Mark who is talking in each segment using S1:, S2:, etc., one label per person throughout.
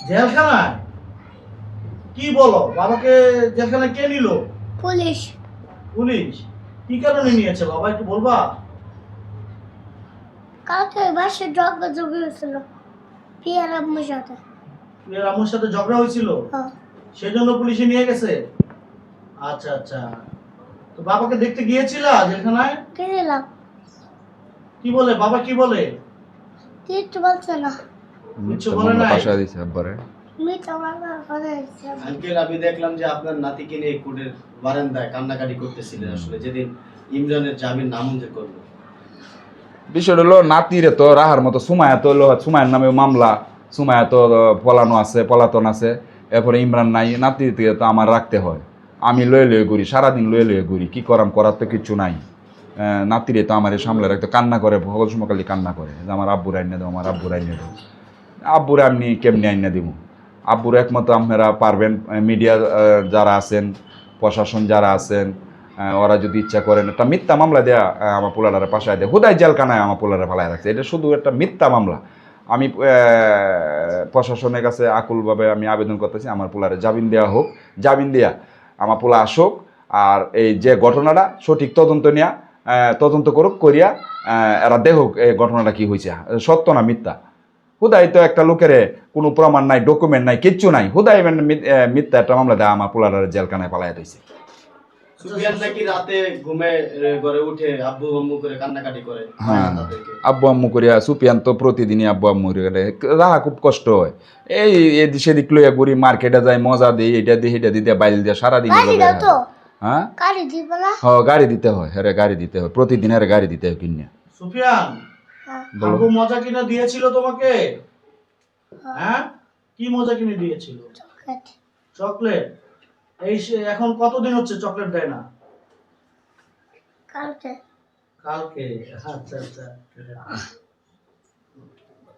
S1: জেলখানায়? কি বলো, বাবাকে জেলখানায় কে নিল?
S2: পুলিশ।
S1: পুলিশ? কি কারণে নিয়েছে বাবা, একটু বলবা?
S2: কালকে বাসে যোগাযোগ হয়েছিল পিয়ার আম্মুর সাথে।
S1: প্রিয়ার আম্মুর সাথে ঝগড়া হয়েছিল,
S2: হ্যাঁ।
S1: সেজন্য পুলিশে নিয়ে গেছে। আচ্ছা আচ্ছা, তো বাবাকে দেখতে গিয়েছিলা জেলখানায়?
S2: গেছিলাম।
S1: কি বলে বাবা, কি বলে?
S2: কিচ্ছু বলছে না।
S1: কিছু বলে নাই?
S3: পাশা দিছে আব্বারে।
S2: মিথ্যা কথা বলেছে।
S4: আঙ্কেল, আমি দেখলাম যে আপনার নাতিকে নিয়ে কোর্টের বারান্দায় কান্নাকাটি করতেছিলেন আসলে যেদিন ইমরানের জামিন নামঞ্জুর করলো।
S3: বিষয়টা হলো নাতিরে তো রাহার মতো সুমায়া তো হলো, সুমায়ের নামে মামলা, সুমায়া তো পলানো আছে, পলাতন আছে, এরপরে ইমরান নাই, নাতিকে তো আমার রাখতে হয়। আমি লয়ে ঘুরি, সারাদিন লয়ে ঘুরি, কি করার তো কিছু নাই। নাতিরে তো আমার সামলে রাখতে কান্না করে, ভগল সমকালী কান্না করে যে আমার আব্বুর আইনে দাও, আমার আব্বুর আইনে দাও। আব্বুরে আপনি কেমনি আইনে দিব? আব্বুর একমতো আপনারা পারবেন, মিডিয়া যারা আছেন, প্রশাসন যারা আছেন, ওরা যদি ইচ্ছা করেন একটা মিথ্যা মামলা দেয়া আমার পোলাটারে পাশায় দেয়, হুদায় জেলখানায় আমার পোলারে ফালায় রাখছে। এটা শুধু একটা মিথ্যা মামলা। আমি প্রশাসনের কাছে আকুলভাবে আমি আবেদন করতেছি, আমার পোলারে জামিন দেওয়া হোক, জামিন দেয়া আমার পোলা আসুক, আর এই যে ঘটনাটা সঠিক তদন্ত নেওয়া, তদন্ত করুক, করিয়া এরা দেখুক এই ঘটনাটা কি হয়েছে, সত্য না মিথ্যা। হুদাই তো একটা লোকের কোনো প্রমাণ নাই, ডকুমেন্ট নাই, কিচ্ছু নাই, হুদাই মিথ্যা একটা মামলা দেয় আমার পোলাটারে জেলখানায় পালায় দিয়েছে।
S4: সুফিয়ান নাকি রাতে ঘুমে ঘরে উঠে আব্বু আম্মু করে কান্নাকাটি করে।
S3: হ্যাঁ, আব্বু আম্মু করিয়া সুপিয়ান তো প্রতিদিনই আব্বু আম্মু করে রাহা খুব কষ্ট হয়। এই সেদিক লইয়া ঘুরি, মার্কেটে যাই, মজা দিই, এটা দিই সেটা দিতে, বাইল দিয়ে সারাদিন।
S2: গাড়ি দাও তো।
S3: হ্যাঁ,
S2: গাড়ি দিব না।
S3: হ্যাঁ গাড়ি দিতে হয়, হ্যাঁ গাড়ি দিতে হয়, প্রতিদিন হ্যাঁ গাড়ি দিতে হয় কিনে।
S1: সুফিয়ান,
S2: হ্যাঁ।
S1: আব্বু মজা কিনে দিয়েছিল তোমাকে? হ্যাঁ, কি মজা কিনে দিয়েছিল?
S2: চকলেট।
S1: চকলেট? এখন কতদিন হচ্ছে চকলেট দেয় না?
S2: কালকে।
S1: কালকে? আচ্ছা আচ্ছা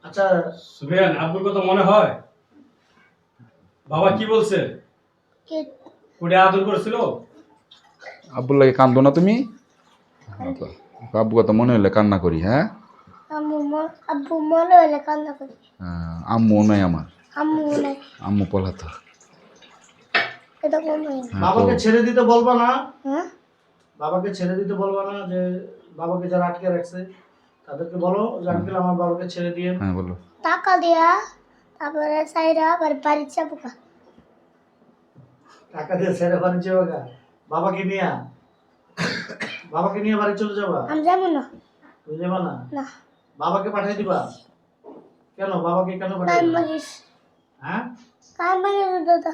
S1: আচ্ছা।
S5: সুফিয়ান, আব্বুর কথা মনে হয়? বাবা কি বলছে?
S2: কি
S5: ওটা আদর করেছিল?
S3: আব্বুর লাগে কান্দো না তুমি? আব্বু কথা মনে হলে কান্না করি। হ্যাঁ,
S2: আব্বু মনে হলে কান্না করি।
S3: আম্মু নাই আমার,
S2: আম্মু নাই।
S3: আম্মু পলাতো।
S2: এটা কোন নাই?
S1: বাবাকে ছেড়ে দিতে বলবা না?
S2: হ্যাঁ?
S1: বাবাকে ছেড়ে দিতে বলবা না? যে বাবাকে যারা আটকে রাখছে তাদেরকে বলো যে আঙ্কেল আমার বাবাকে ছেড়ে দিয়ে।
S3: হ্যাঁ বলো।
S2: টাকা দিয়া তারপরে সাইরা আবার বাড়ি যাবো।
S1: টাকা দিয়ে ছেড়ে বাড়ি যাবে গা? বাবাকে নিয়ে বাড়ি চলে যাবা?
S2: আমি যাবো না।
S1: তুমি যাবা না?
S2: না।
S1: বাবাকে পাঠিয়ে দিবা? কেন, বাবাকে কেন
S2: কাম
S1: পাঠিয়ে দিবা?
S2: magiস।
S1: হ্যাঁ,
S2: কাম magiস দাদা।